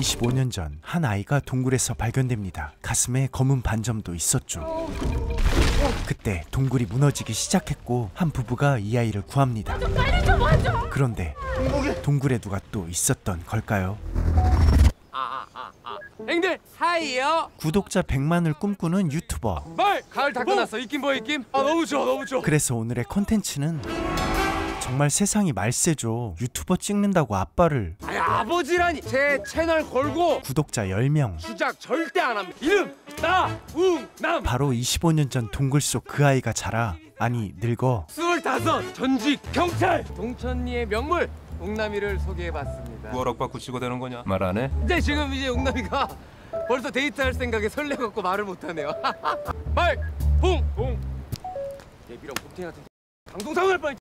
25년 전 한 아이가 동굴에서 발견됩니다. 가슴에 검은 반점도 있었죠. 그때 동굴이 무너지기 시작했고 한 부부가 이 아이를 구합니다. 그런데 동굴에 누가 또 있었던 걸까요? 형들 하이요. 구독자 100만을 꿈꾸는 유튜버 가을 다 끝났어. 입김 뭐 입김? 너무 좋아 너무 좋아. 그래서 오늘의 콘텐츠는 정말 세상이 말세죠. 유튜버 찍는다고 아빠를 아버지라니. 제 채널 걸고 구독자 10명 주작 절대 안 합니다. 이름 나웅남. 바로 25년 전 동굴 속 그 아이가 자라 늙어 25 전직 경찰 동천리의 명물 웅남이를 소개해봤습니다. 뭐라고 바꾸치고 되는 거냐? 말 안 해? 근데 지금 이제 웅남이가 벌써 데이트할 생각에 설레갖고 말을 못하네요. 말봉 예비랑 곰탱이 같은 방송사고 할 뻔.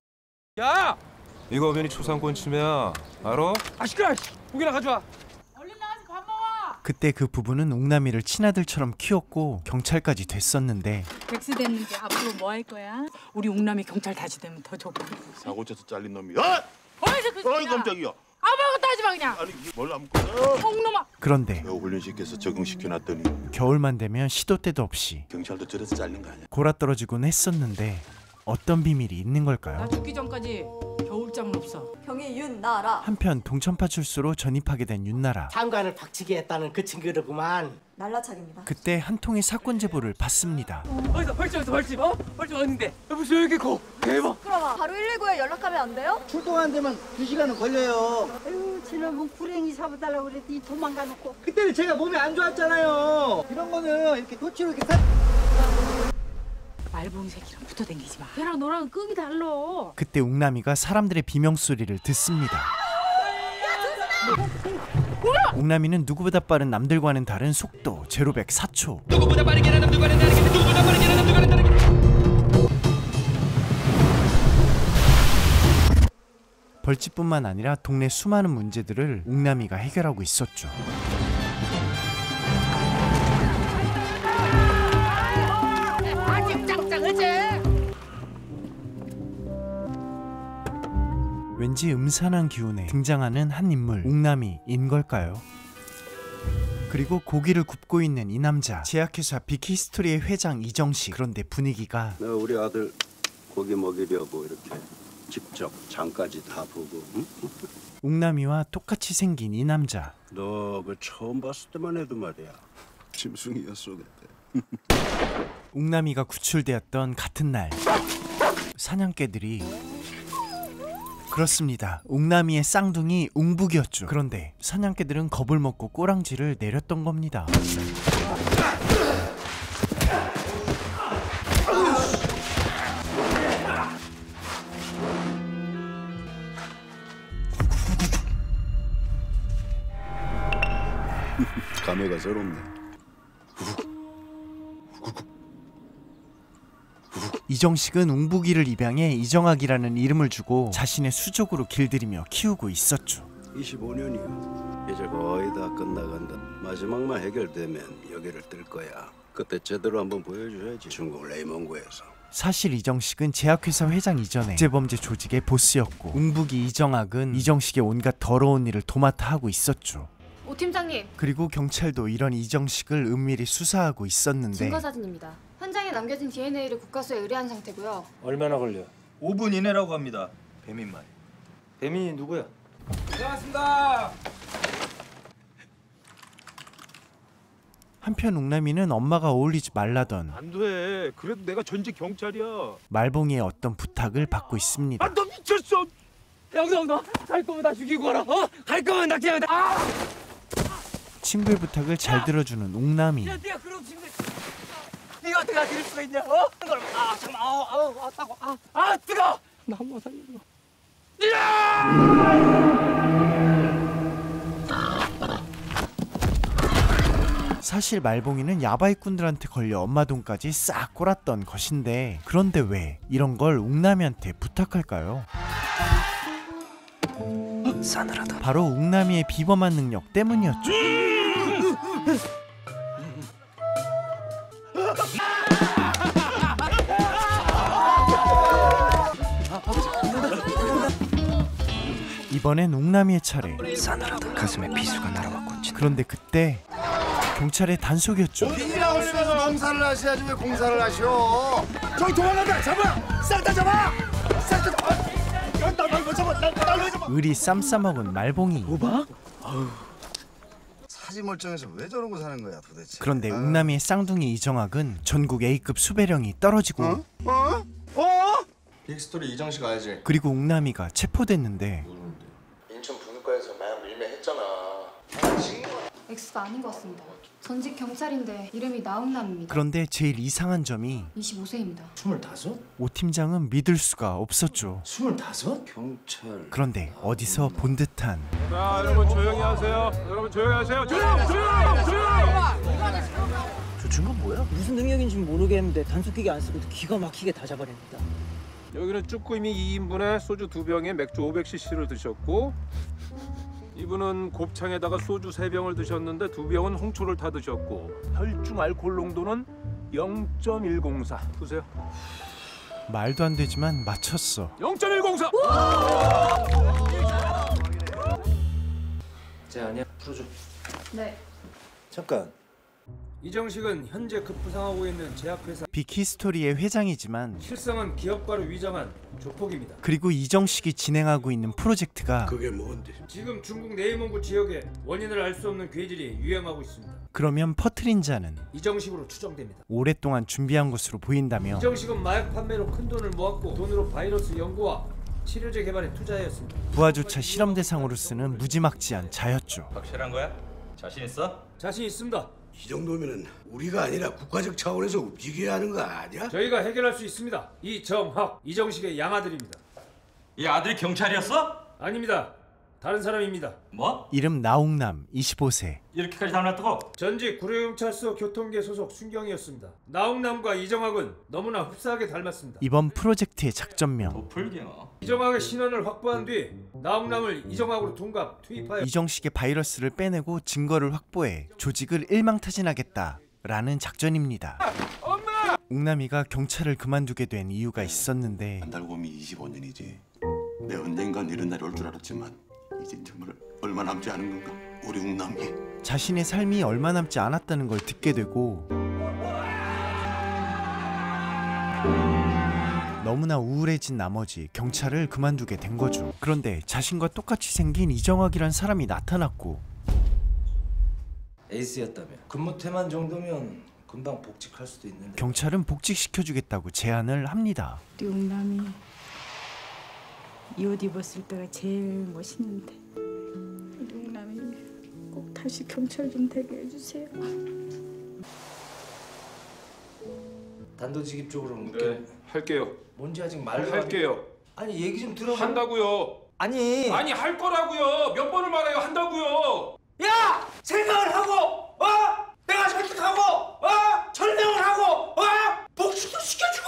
야! 이거 오면이 초상권 침해야. 알아? 시끄러. 고기나 가져와. 얼른 나가서 밥 먹어. 그때 그 부부는 웅남이를 친아들처럼 키웠고 경찰까지 됐었는데 백수 됐는데 앞으로 뭐 할 거야? 우리 웅남이 경찰 다시 되면 더 좋고. 사고 쳐서 잘린 놈이. 어디서 그 어이 깜짝이야. 아무것도 하지 마 그냥. 아니 뭘 아무거나. 웅남아. 그런데 배우 훈련시켜서 적응시켜놨더니 겨울만 되면 시도 때도 없이 경찰도 저래서 잘린 거 아니야? 골아떨어지곤 했었는데 어떤 비밀이 있는 걸까요? 나 죽기 전까지 겨울잠은 없어. 경위 윤나라. 한편 동천파출소로 전입하게 된 윤나라. 장관을 박치게 했다는 그 친구들구만. 날라차기입니다. 그때 한 통의 사건 제보를 받습니다. 어디서 벌집 어딘데? 벌써 여기 고 대박. 그럼 바로 119에 연락하면 안 돼요? 출동 되면 2시간은 걸려요. 아유, 지난번 불행히 잡아달라고 그랬더니 도망가 놓고. 그때는 제가 몸이 안 좋았잖아요. 이런 거는 이렇게 도치로 이렇게 말봉이 새끼랑 붙어 다니지 마. 걔랑 너랑 급이 달라. 그때 웅남이가 사람들의 비명소리를 듣습니다. 웅남이는 누구보다 빠른 남들과는 다른 속도 제로백 4초. 누구보다 빠르게 남들과는 다르게 누구보다 빠르게 남들과는 다르게. 벌집뿐만 아니라 동네 수많은 문제들을 웅남이가 해결하고 있었죠. 왠지 음산한 기운에 등장하는 한 인물, 웅남이인 걸까요? 그리고 고기를 굽고 있는 이 남자, 제약회사 빅히스토리의 회장 이정식. 그런데 분위기가 우리 아들 고기 먹이려고 이렇게 직접 장까지 다 보고. 응? 웅남이와 똑같이 생긴 이 남자. 너 그 처음 봤을 때만 해도 말이야 짐승이었어 그때. 웅남이가 구출되었던 같은 날 사냥개들이 그렇습니다. 웅남이의 쌍둥이 웅북이었죠. 그런데 사냥개들은 겁을 먹고 꼬랑지를 내렸던 겁니다. 감회가 새롭네. 이정식은 웅북이를 입양해 이정학이라는 이름을 주고 자신의 수족으로 길들이며 키우고 있었죠. 25년이야. 이제 거의 다 끝나간다. 마지막만 해결되면 여기를 뜰 거야. 그때 제대로 한번 보여줘야지. 중국 레이먼구에서. 사실 이정식은 제약회사 회장 이전에 국제범죄 조직의 보스였고 웅북이 이정학은 이정식의 온갖 더러운 일을 도맡아 하고 있었죠. 오 팀장님. 그리고 경찰도 이런 이정식을 은밀히 수사하고 있었는데 증거사진입니다. 현장에 남겨진 DNA를 국과수에 의뢰한 상태고요. 얼마나 걸려? 5분 이내라고 합니다. 배민만. 배민이 누구야? 고생하셨습니다. 한편 웅남이는 엄마가 어울리지 말라던 안 돼. 그래도 내가 전직 경찰이야. 말봉이의 어떤 부탁을 받고 있습니다. 너 미쳤어. 너 갈 거면 나 죽이고 가라. 갈 거면 나 그냥 친구의 부탁을 잘 들어주는 웅남이. 네가 그런 친구. 네가 어떻게 들을 수가 있냐? 잠깐만. 뜨거. 나 한 번 살려줘. 사실 말봉이는 야바이꾼들한테 걸려 엄마 돈까지 싹 꼬랐던 것인데 그런데 왜 이런 걸 웅남이한테 부탁할까요? 싸늘하다. 바로 웅남이의 비범한 능력 때문이었죠. 이번엔 웅남이의 차례. 싸늘하다. 가슴에 비수가 날아와 꽂힌다. 그런데 그때 경찰의 단속이었죠. 비닐하우스에서 농사를 하셔야지 왜 공사를 하셔? 저기 도망간다. 잡아! 싹 다 잡아! 싹 다 잡아! 날 잡아! 의리 쌈싸먹은 말봉이. 뭐봐? 사지 멀쩡해서 왜 저러고 사는 거야 도대체? 그런데 웅남이의 쌍둥이 이정학은 전국 A급 수배령이 떨어지고 빅스토리 이정식 알지? 그리고 웅남이가 체포됐는데 인천 분유가에서 마약 밀매했잖아. X가 아닌 것 같습니다. 전직 경찰인데 이름이 나웅남입니다. 그런데 제일 이상한 점이 25세입니다. 25? 오 팀장은 믿을 수가 없었죠. 25? 경찰. 그런데 어디서 본 듯한 자, 여러분 조용히 하세요. 여러분 조용히 하세요. 조용! 저 친구는 뭐야? 무슨 능력인지 모르겠는데 단속기계 안 쓰고도 기가 막히게 다 잡아냅니다. 여기는 쭈꾸미 2인분에 소주 2병에 맥주 500cc를 드셨고 이분은 곱창에다가 소주 3병을 드셨는데 2병은 홍초를 타 드셨고 혈중 알코올 농도는 0.104. 보세요. 말도 안 되지만 맞췄어. 0.104. 쟤 아니야? 풀어줘. 네. 잠깐. 이정식은 현재 급부상하고 있는 제약회사 빅히스토리의 회장이지만 실상은 기업가로 위장한 조폭입니다. 그리고 이정식이 진행하고 있는 프로젝트가 그게 뭔데? 지금 중국 내해몽구 지역에 원인을 알 수 없는 괴질이 유행하고 있습니다. 그러면 퍼트린 자는 이정식으로 추정됩니다. 오랫동안 준비한 것으로 보인다며 이정식은 마약 판매로 큰 돈을 모았고 돈으로 바이러스 연구와 치료제 개발에 투자하였습니다. 부하조차 실험 대상으로 쓰는 무지막지한 자였죠. 확실한 거야? 자신 있어? 자신 있습니다. 이 정도면은 우리가 아니라 국가적 차원에서 움직여야 하는 거 아니야? 저희가 해결할 수 있습니다. 이정학, 이정식의 양아들입니다. 이 아들이 경찰이었어? 아닙니다. 다른 사람입니다. 뭐? 이름 나웅남 25세. 이렇게까지 닮았다고? 전직 구례경찰서 교통계 소속 순경이었습니다. 나웅남과 이정학은 너무나 흡사하게 닮았습니다. 이번 프로젝트의 작전명 도플갱어. 이정학의 신원을 확보한 뒤 나웅남을 이정학으로 통합 투입하여 이정식의 바이러스를 빼내고 증거를 확보해 조직을 일망타진하겠다라는 작전입니다. 웅남이가 경찰을 그만두게 된 이유가 있었는데 달곰이 25년이지. 내 언젠간 이런 날이 올 줄 알았지만 이제 정말 얼마 남지 않은 건가? 우리 웅남이 자신의 삶이 얼마 남지 않았다는 걸 듣게 되고 너무나 우울해진 나머지 경찰을 그만두게 된 거죠. 그런데 자신과 똑같이 생긴 이정학이란 사람이 나타났고 에이스였다며. 근무 태만 정도면 금방 복직할 수도 있는데. 경찰은 복직시켜주겠다고 제안을 합니다. 우리 웅남이 이 옷 입었을 때가 제일 멋있는데 우리 웅남이 꼭 다시 경찰 좀 되게 해주세요. 단도직입적으로 묻게. 네, 할게요. 뭔지 아직 말도 할게요. 아니 얘기 좀 들어봐. 한다고요. 아니 할 거라고요. 몇 번을 말해요. 한다고요. 야! 생각을 하고 내가 설득하고 설명을 하고 복수도 시켜주고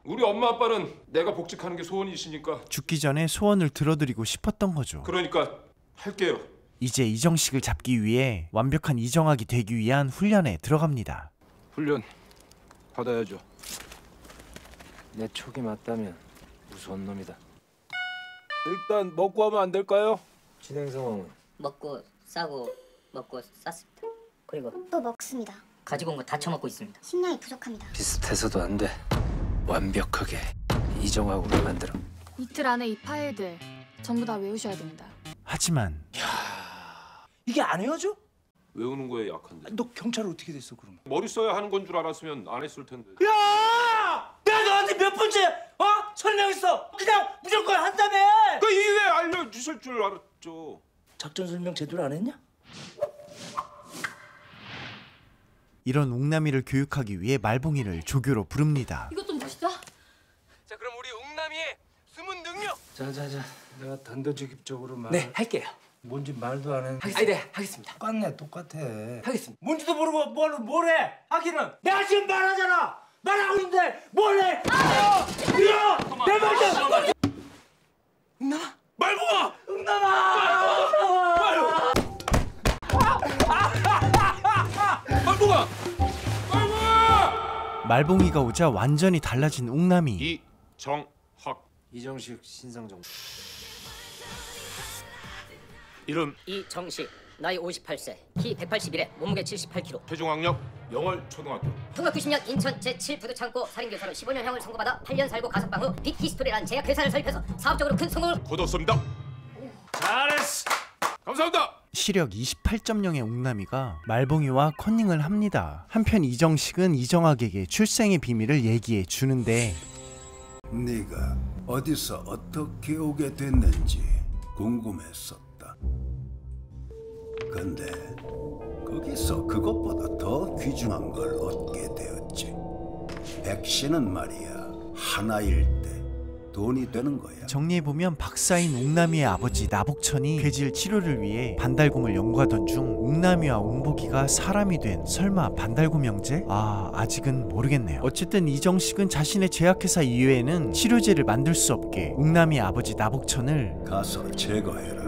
우리 엄마 아빠는 내가 복직하는 게 소원이시니까. 죽기 전에 소원을 들어드리고 싶었던 거죠. 그러니까 할게요. 이제 이정식을 잡기 위해 완벽한 이정학이 되기 위한 훈련에 들어갑니다. 훈련 받아야죠. 내 촉이 맞다면 무서운 놈이다. 일단 먹고 하면 안 될까요? 진행 상황은? 먹고 싸고 먹고 쌌습니다. 그리고 또 먹습니다. 가지고 온 거 다 처먹고 있습니다. 식량이 부족합니다. 비슷해서도 안 돼. 완벽하게 이정학으로 만들어. 이틀 안에 이 파일들 전부 다 외우셔야 됩니다. 하지만 이게 안 헤어져? 외우는 거에 약한데. 너 경찰 어떻게 됐어 그러면? 머리 써야 하는 건 줄 알았으면 안 했을 텐데. 야! 내가 너한테 몇 번째 설명했어. 그냥 무조건 한다며. 그 이후에 알려주실 줄 알았죠. 작전 설명 제대로 안 했냐? 이런 웅남이를 교육하기 위해 말봉이를 조교로 부릅니다. 이것 좀 보시죠. 자, 그럼 우리 웅남이의 숨은 능력. 자자자, 내가 단도직입적으로 말. 네, 할게요. 뭔지 말도 안 했는데. 네, 하겠습니다. 똑같아. 하겠습니다. 뭔지도 모르고 뭘 해? 하기는 내가 지금 말하잖아. 말하고 있는데 뭘 해? 야! 내 말 좀. 웅남아, 말봉아! 웅남아! 말봉아! 말봉이가 오자 완전히 달라진 웅남이. 이정학. 이정식 신상정. 이름 이정식, 나이 58세, 키 181에 몸무게 78kg. 최종 학력 영월 초등학교. 1990년 인천 제7부두창고 살인교사로 15년형을 선고받아 8년 살고 가석방 후 빅히스토리라는 제약회사를 설립해서 사업적으로 큰 성공을 거뒀습니다. 잘했어. 감사합니다. 시력 28.0의 옥남이가 말봉이와 컨닝을 합니다. 한편 이정식은 이정학에게 출생의 비밀을 얘기해 주는데 네가 어디서 어떻게 오게 됐는지 궁금했었다. 근데 거기서 그것보다 더 귀중한 걸 얻게 되었지. 백신은 말이야 하나일 때 돈이 되는 거야. 정리해보면 박사인 옥남이의 아버지 나복천이 괴질 치료를 위해 반달곰을 연구하던 중 옥남이와 옹복이가 사람이 된 설마 반달곰 형제? 아직은 모르겠네요. 어쨌든 이정식은 자신의 제약회사 이외에는 치료제를 만들 수 없게 옥남이의 아버지 나복천을 가서 제거해라.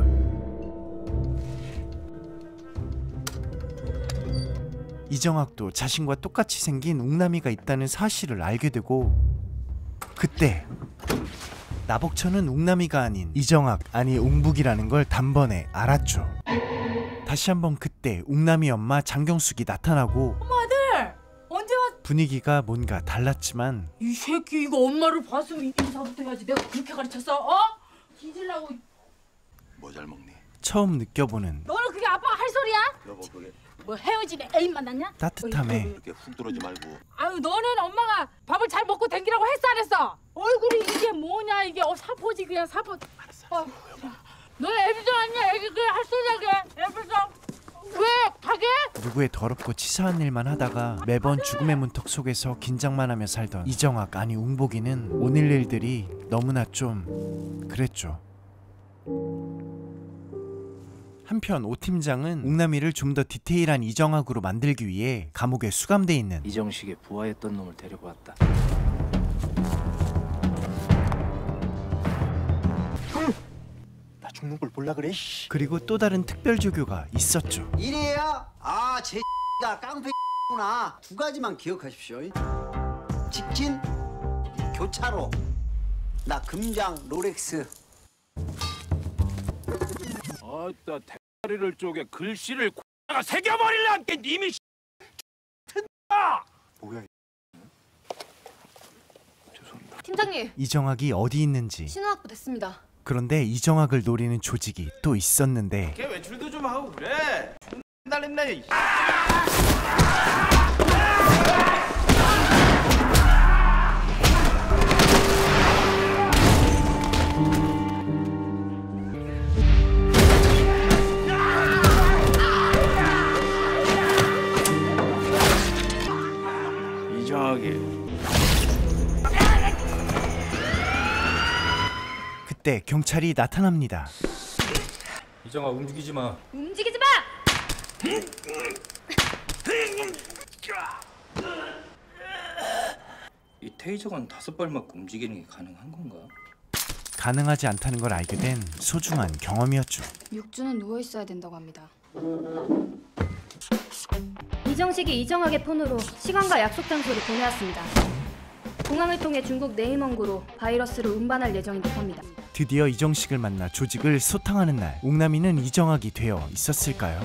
이정학도 자신과 똑같이 생긴 옥남이가 있다는 사실을 알게 되고 그때 나복천은 옥남이가 아닌 이정학 아니 옹북이라는 걸 단번에 알았죠. 다시 한번 그때 옥남이 엄마 장경숙이 나타나고 어머 아들 언제 왔? 분위기가 뭔가 달랐지만 이 새끼 이거 엄마를 봤으면 인사부터 해야지. 내가 그렇게 가르쳤어? 어? 뒤질라고. 뭐 잘 먹니? 처음 느껴보는 너는 그게 아빠가 할 소리야? 여보 그게 뭐 헤어진 애인 만났냐? 따뜻함에 이렇게 훅 들어오지 말고. 아유 너는 엄마가 밥을 잘 먹고 댕기라고 했어 안 했어? 얼굴이 이게 뭐냐 이게 사포지 그냥 사포. 알았어. 너는 애비정 아니야? 애기 그냥 할 소리야 걔. 애비정. 왜 가게? 누구의 더럽고 치사한 일만 하다가 매번 죽음의 문턱 속에서 긴장만 하며 살던 이정학 아니 웅복이는 오늘 일들이 너무나 좀 그랬죠. 한편 오 팀장은 옥남이를 좀 더 디테일한 이정학으로 만들기 위해 감옥에 수감돼 있는 이정식의 부하였던 놈을 데리고 왔다. 나 죽는 걸 볼라 그래? 그리고 또 다른 특별 조교가 있었죠. 이래야 제 X가 깡패구나. 두 가지만 기억하십시오. 직진, 교차로. 나 금장 롤렉스. 아따 대가리를 쪼개 글씨를 X가 새겨버릴래 않겠 이미 튼다. 뭐야? 팀장님, 이정학이 어디 있는지. 신호확보 됐습니다. 그런데 이정학을 노리는 조직이 또 있었는데 걔 외출도 좀 하고 그래. 날렸네. 그때 경찰이 나타납니다. 이정아 움직이지 마. 움직이지 마! 이 테이저건 5발 맞고 움직이는 게 가능한 건가? 가능하지 않다는 걸 알게 된 소중한 경험이었죠. 6주는 누워 있어야 된다고 합니다. 이정식이 이정학의 폰으로 시간과 약속 장소를 보내왔습니다. 공항을 통해 중국 내임원구로 바이러스를 운반할 예정이라고 합니다. 드디어 이정식을 만나 조직을 소탕하는 날, 옥남이는 이정학이 되어 있었을까요?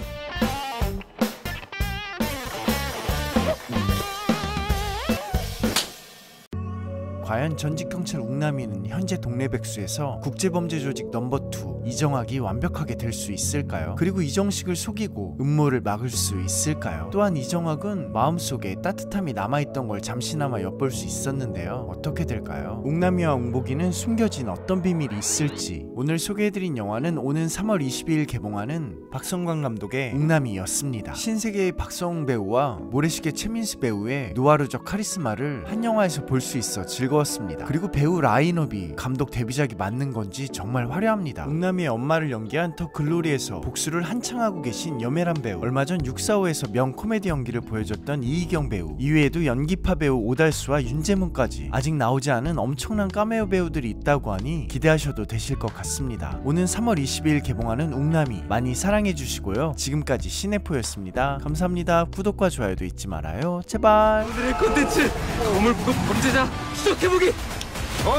과연 전직경찰 옥남이는 현재 동네 백수에서 국제범죄조직 넘버2 이정학이 완벽하게 될 수 있을까요? 그리고 이정식을 속이고 음모를 막을 수 있을까요? 또한 이정학은 마음속에 따뜻함이 남아있던 걸 잠시나마 엿볼 수 있었는데요. 어떻게 될까요? 옥남이와 옹복이는 숨겨진 어떤 비밀이 있을지. 오늘 소개해드린 영화는 오는 3월 22일 개봉하는 박성광 감독의 옥남이였습니다. 신세계의 박성웅 배우와 모래시계 최민수 배우의 누아르적 카리스마를 한 영화에서 볼 수 있어 즐거웠습니다. 그리고 배우 라인업이 감독 데뷔작이 맞는 건지 정말 화려합니다. 옥남이의 엄마를 연기한 더 글로리에서 복수를 한창 하고 계신 염혜란 배우, 얼마 전 645에서 명 코미디 연기를 보여줬던 이희경 배우, 이외에도 연기파 배우 오달수와 윤재문까지 아직 나오지 않은 엄청난 카메오 배우들이 있다고 하니 기대하셔도 되실 것 같습니다. 오는 3월 22일 개봉하는 옥남이 많이 사랑해주시고요. 지금까지 시네포였습니다. 감사합니다. 구독과 좋아요도 잊지 말아요. 제발. 오늘의 콘텐츠 거물급 범죄자 추적해보기.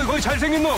거기 잘생긴 놈